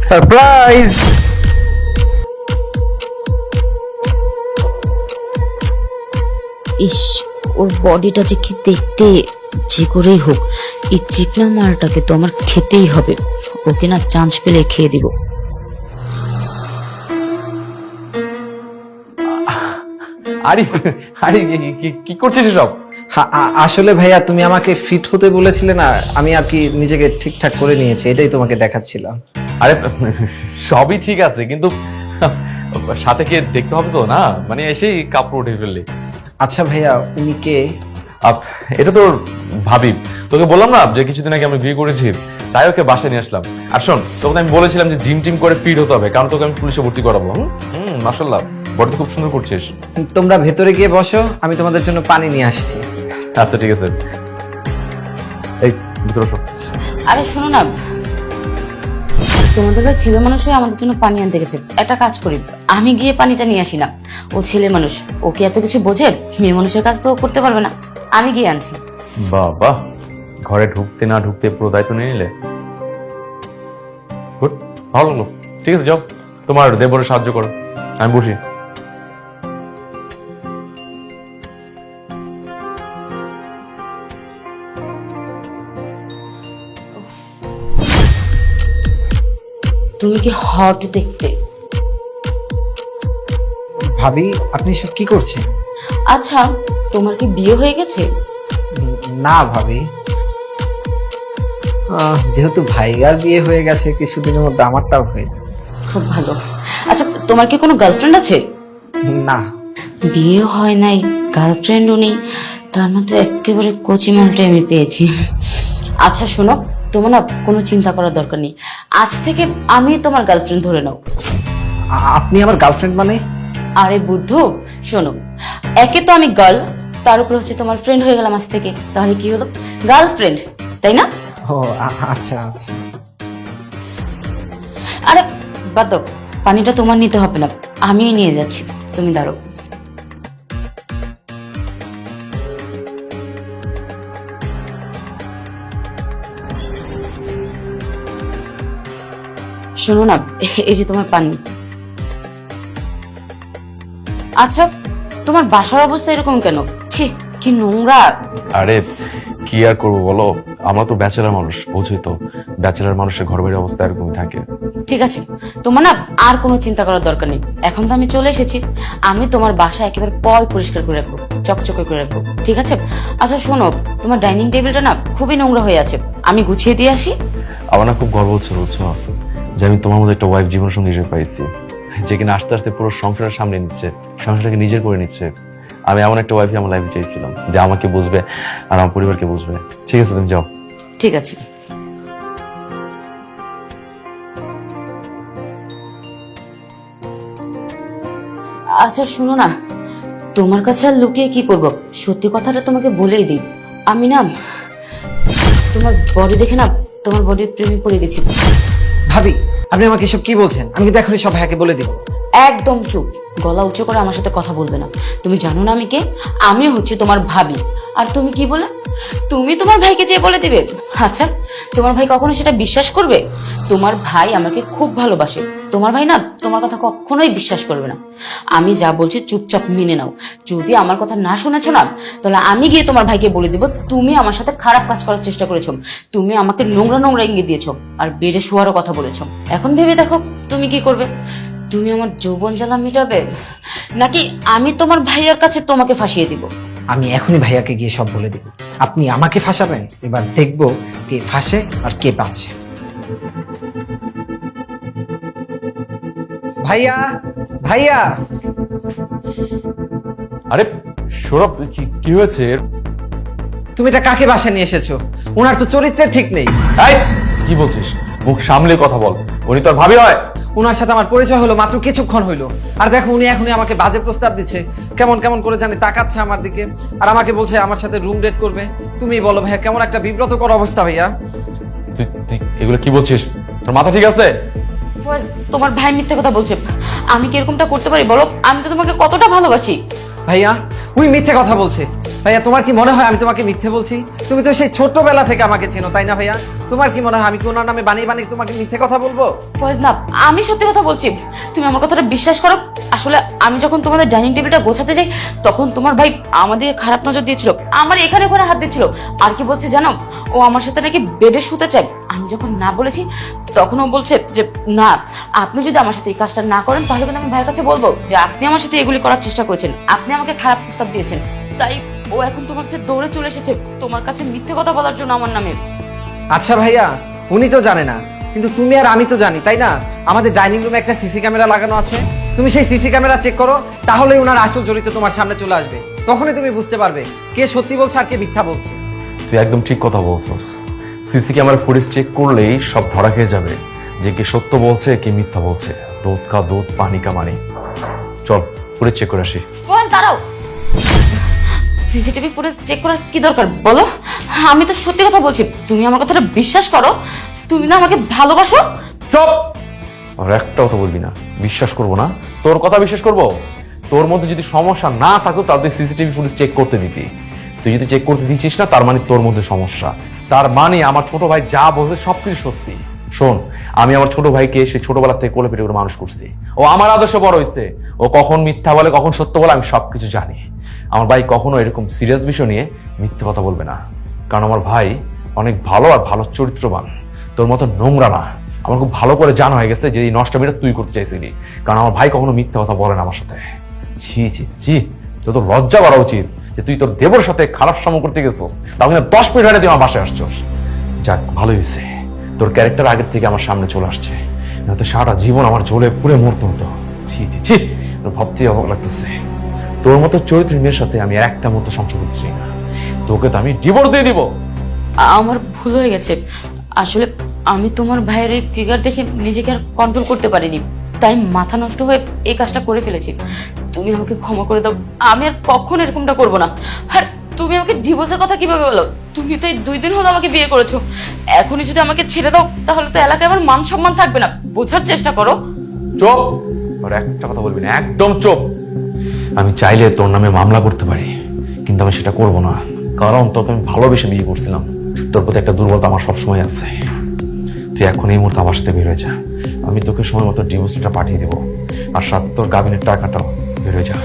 Surprise. ইস, ওর বডিটা যে কি দেখতে, যে করেই হোক এই চিকনা মালটাকে তো আমার খেতেই হবে। ওকে না চান্স পেলে খেয়ে দিব। আরে আরে কি করছিস এসব? আসলে ভাইয়া তুমি আমাকে ফিট হতে বলেছিলে না, আমি আর কি নিজেকে ঠিকঠাক করে নিয়েছি, এটাই তোমাকে দেখাচ্ছিলাম। আরে সবই ঠিক আছে, কিন্তু সাথে কে দেখতে হবে তো না, মানে এসেই কাপড় উঠে ফেললি। আচ্ছা ভাইয়া, উনি কে? এটা তোর ভাবি। তোকে বললাম না যে কিছুদিন আগে আমি বিয়ে করেছি, তাই ওকে বাসায় নিয়ে আসলাম। আর শোন, তোকে আমি বলেছিলাম যে জিম টিম করে ফিট হতে হবে, কারণ তোকে আমি পুলিশে ভর্তি করাবো। মাশাআল্লাহ, বডি খুব সুন্দর করছিস। তোমরা ভেতরে গিয়ে বসো, আমি তোমাদের জন্য পানি নিয়ে আসছি। আচ্ছা ঠিক আছে, এই ভিতরে এসো। আরে শোনো না, তোমাদের ভাই ছেলে মানুষ হয়ে আমাদের জন্য পানি আনতে গেছে। একটা কাজ করি, আমি গিয়ে পানিটা নিয়ে আসি না। ও ছেলে মানুষ, ও কি এত কিছু বোঝে? মেয়ে মানুষের কাজ তো ও করতে পারবে না, আমি গিয়ে আনছি। বাবা, ঘরে ঢুকতে না ঢুকতে পুরো দায়িত্ব নিয়ে নিলে। গুড, ভালো লাগলো। ঠিক আছে, যাও তোমার দেবরে সাহায্য করো, আমি বসি। তুমি কি হট দেখতে। ভাবি, আপনি সব কি করছেন? আচ্ছা, তোমার কি বিয়ে হয়ে গেছে? না ভাবি, যেহেতু ভাইয়ার বিয়ে হয়ে গেছে, কিছুদিনের মধ্যে আমারটাও হয়ে যাবে। খুব ভালো। আচ্ছা, তোমার কি কোনো গার্লফ্রেন্ড আছে? না। বিয়ে হয় নাই, গার্লফ্রেন্ডও নেই, তার মধ্যে একেবারে কচি মালটা আমি পেয়েছি। আচ্ছা শোনো, তোমার না কোনো চিন্তা করার দরকার নেই। আজ থেকে আমি তোমার গার্লফ্রেন্ড ধরে নাও। আপনি আমার গার্লফ্রেন্ড মানে? আরে বুদ্ধু, শোনো, একে তো আমি গার্ল, তার উপর হচ্ছে তোমার ফ্রেন্ড হয়ে গেলাম আজ থেকে, তাহলে কি হলো? গার্লফ্রেন্ড, তাই না? ও আচ্ছা আচ্ছা। আরে বাদ দাও, পানিটা তোমার নিতে হবে না, আমিই নিয়ে যাচ্ছি, তুমি দাঁড়ো। শোনো না, এই যে তোমার পানি। আচ্ছা, তোমার বাসার অবস্থা এরকম কেন? ছি, কি নোংরা। আরে কি আর করবো বলো, আমরা তো ব্যাচেলার মানুষ, বোঝোই তো, ব্যাচেলার মানুষের ঘর বাড়ির অবস্থা এরকমই থাকে। ঠিক আছে, তোমার না আর কোনো চিন্তা করার দরকার নেই। এখন তো আমি চলে এসেছি, আমি তোমার বাসা একেবারে পরিষ্কার করে রাখবো, চকচকে করে রাখবো, ঠিক আছে? আচ্ছা শোনো, তোমার ডাইনিং টেবিলটা না খুবই নোংরা হয়ে আছে, আমি গুছিয়ে দিয়ে আসি। আমার না খুব গর্ব হচ্ছে, বুঝছো, যে আমি তোমার মধ্যে একটা ওয়াইফ জীবন সঙ্গী হিসেবে পাইছি, যে কিনা আস্তে আস্তে পুরো সংসারের সামনে নিচ্ছে, সংসারটাকে নিজের করে নিচ্ছে। আমি এমন একটা ওয়াইফ আমার লাইফে চাইছিলাম, যে আমাকে বুঝবে আর আমার পরিবারকে বুঝবে। ঠিক আছে, তুমি যাও। ঠিক আছে। আচ্ছা শোনো না, তোমার কাছে আর লুকিয়ে কি করব, সত্যি কথাটা তোমাকে বলেই দিই। আমি না তোমার বডি দেখে না তোমার বডির প্রেমে পড়ে গেছি। ভাবি, আপনি আমাকে এসব কি বলছেন? আমি কিন্তু এখনই সব ভাইয়াকে বলে দিব। একদম চুপ, গলা উঁচু করে আমার সাথে কথা বলবে না। তুমি জানো না আমি কে? আমি হচ্ছে তোমার ভাবি। আর তুমি কি বলে? তুমি তোমার ভাইকে যেয়ে বলে দিবে? আচ্ছা, তোমার ভাই কখনো সেটা বিশ্বাস করবে? তোমার ভাই আমাকে খুব ভালোবাসে, তোমার ভাই না তোমার কথা কখনোই বিশ্বাস করবে না। আমি যা বলছি চুপচাপ মেনে নাও। যদি আমার কথা না শুনেছো না, তাহলে আমি গিয়ে তোমার ভাইকে বলে দিব তুমি আমার সাথে খারাপ কাজ করার চেষ্টা করেছো, তুমি আমাকে নোংরা নোংরা ইঙ্গিত দিয়েছো, আর বেড়ে শোয়ারও কথা বলেছো। এখন ভেবে দেখো তুমি কি করবে। তুমি আমার যৌবন জ্বালা মিটাবে, নাকি আমি তোমার ভাইয়ার কাছে তোমাকে ফাঁসিয়ে দিব? আমি এখনই ভাইয়াকে গিয়ে সব বলে দিব। আপনি আমাকে ফাঁসাবেন, এবার দেখবো কে ফাঁসে আর কে বাঁচে। ভাইয়া, ভাইয়া। আরে সৌরভ, কি হয়েছে? তুমি এটা কাকে বাসায় নিয়ে এসেছো? ওনার তো চরিত্রের ঠিক নেই। এই, কি বলছিস? মুখ সামলে কথা বল, উনি তোর ভাবি হয়? ওনার সাথে আমার পরিচয় হলো মাত্র কিছুক্ষণ হইলো, আর দেখো উনি এখনই আমাকে বাজে প্রস্তাব দিচ্ছে। কেমন কেমন করে জানি তাকাচ্ছে আমার দিকে, আর আমাকে বলছে আমার সাথে রুম ডেট করবে। তুমি বলো ভাইয়া, কেমন একটা বিব্রতকর অবস্থা ভাইয়া। তুই এগুলো কি বলছিস? তোর মাথা ঠিক আছে? তোমার ভাই মিথ্যে কথা বলছে, আমি কি এরকমটা করতে পারি বলো? আমি তো তোমাকে কতটা ভালোবাসি। ভাইয়া, উনি মিথ্যে কথা বলছে। ভাইয়া তোমার কি মনে হয় আমি তোমাকে মিথ্যে বলছি? তুমি তো সেই ছোটবেলা থেকে আমাকে চেনো, তাই না ভাইয়া? তোমার কি মনে হয় আমি কি ওনার নামে বানিয়ে বানিয়ে তোমাকে মিথ্যে কথা বলবো? ফয়েজ না, আমি সত্যি কথা বলছি, তুমি আমার কথাটা বিশ্বাস করো। আসলে আমি যখন তোমাদের ডাইনিং টেবিলটা গোছাতে যাই তখন তোমার ভাই আমাদের খারাপ নজর দিয়েছিল, আমার এখানে ওখানে হাত দিচ্ছিল। আর কি বলছে জানো, ও আমার সাথে নাকি বেডে শুতে চায়। আমি যখন না বলেছি তখন ও বলছে যে না, আপনি যদি আমার সাথে এই কাজটা না করেন তাহলে কিন্তু আমি ভাইয়ের কাছে বলবো যে আপনি আমার সাথে এগুলি করার চেষ্টা করেছেন, আপনি আমাকে খারাপ প্রস্তাব দিয়েছেন। তাই ও এখন তোমার কাছে দৌড়ে চলে এসেছে তোমার কাছে মিথ্যে কথা বলার জন্য আমার নামে। আচ্ছা ভাইয়া, উনি তো জানে না, কিন্তু তুমি আর আমি তো জানি, তাই না? আমাদের ডাইনিং রুমে একটা সিসি ক্যামেরা লাগানো আছে। তুমি সেই সিসি ক্যামেরা চেক করো, তাহলেই ওনার আসল জড়িত তোমার সামনে চলে আসবে। তখনই তুমি বুঝতে পারবে কে সত্যি বলছে আর কে মিথ্যা বলছে। তুই একদম ঠিক কথা বলছস। সিসি ক্যামেরা ফুটেজ চেক করলেই সব ধরা খেয়ে যাবে যে কে সত্য বলছে কে মিথ্যা বলছে। দুধ কা দুধ, পানি কা পানি। চল ফুটেজ চেক করে আসি। ফয়েজ দাঁড়াও, সিসিটিভি ফুটেজ চেক করার কি দরকার বলো? আমি তো সত্যি কথা বলছি, তুমি আমার কথাটা বিশ্বাস করো। তুমি না আমাকে ভালোবাসো? চুপ! আর একটা কথা বলবি না, বিশ্বাস করবো না। তোর কথা বিশ্বাস করবো? তোর মধ্যে যদি সমস্যা না থাকতো তাহলে তুই সিসিটিভি ফুটেজ চেক করতে দিতি। তুই যদি চেক করতে দিচ্ছিস না, তার মানে তোর মধ্যে সমস্যা। তার মানে আমার ছোট ভাই যা বলছে সবকিছু সত্যি। শোন, আমি আমার ছোট ভাইকে সে ছোটবেলা থেকে কোলে পিঠে করে মানুষ করছি। ও আমার আদর্শে বড় হয়েছে। ও কখন মিথ্যা বলে কখন সত্য বলে আমি সবকিছু জানি। আমার ভাই কখনো এরকম সিরিয়াস বিষয় নিয়ে মিথ্যে কথা বলবে না, কারণ আমার ভাই অনেক ভালো আর ভালো চরিত্রবান। তোর মতো নোংরা না। আমার খুব ভালো করে জানা হয়ে গেছে যে এই নষ্টামিটা তুই করতে চাইছিলি, কারণ আমার ভাই কখনো মিথ্যা কথা বলে না আমার সাথে। ছি ছি ছি, তোর তো লজ্জা করা উচিত যে তুই তোর দেবর সাথে খারাপ সময় করতে গেছিস, তাহলে 10 মিনিট হয়ে তুই আমার বাসায় আসছস। যাক, ভালো হয়েছে তোর ক্যারেক্টার আগের থেকে আমার সামনে চলে আসছে, নয়তো সারা জীবন আমার জ্বলে পুড়ে মরতে হতো। ছি ছি ছি, ভাবতেই অবাক লাগতেছে। তোর মতো চরিত্রের মেয়ের সাথে আমি একটা মতো সংসার করতে চাই না। তোকে তো আমি ডিভোর্স দিয়ে দিব। আমার ভুল হয়ে গেছে। আসলে আমি তোমার ভাইয়ের এই ফিগার দেখে নিজেকে আর কন্ট্রোল করতে পারিনি, তাই মাথা নষ্ট হয়ে এই কাজটা করে ফেলেছি। তুমি আমাকে ক্ষমা করে দাও, আমি আর কখনো এরকমটা করবো না। আর তুমি আমাকে ডিভোর্সের কথা কিভাবে বলো? তুমি তো এই 2 দিন হলো আমাকে বিয়ে করেছো, এখনই যদি আমাকে ছেড়ে দাও তাহলে তো এলাকায় আমার মান সম্মান থাকবে না। বোঝার চেষ্টা করো। চুপ! আর একটা কথা বলবি না, একদম চুপ। আমি চাইলে তোর নামে মামলা করতে পারি, কিন্তু আমি সেটা করব না, কারণ তোকে আমি ভালোবেসে বিয়ে করছিলাম। তোর প্রতি একটা দুর্বলতা আমার সবসময় আছে। তুই এখন এই মুহূর্তে আমার সাথে বের হয়ে যা। আমি তোকে সময় মতো ডিভোর্স লেটার পাঠিয়ে দেবো, আর সাথে তোর গাবিনের টাকাটাও। বের হয়ে যা।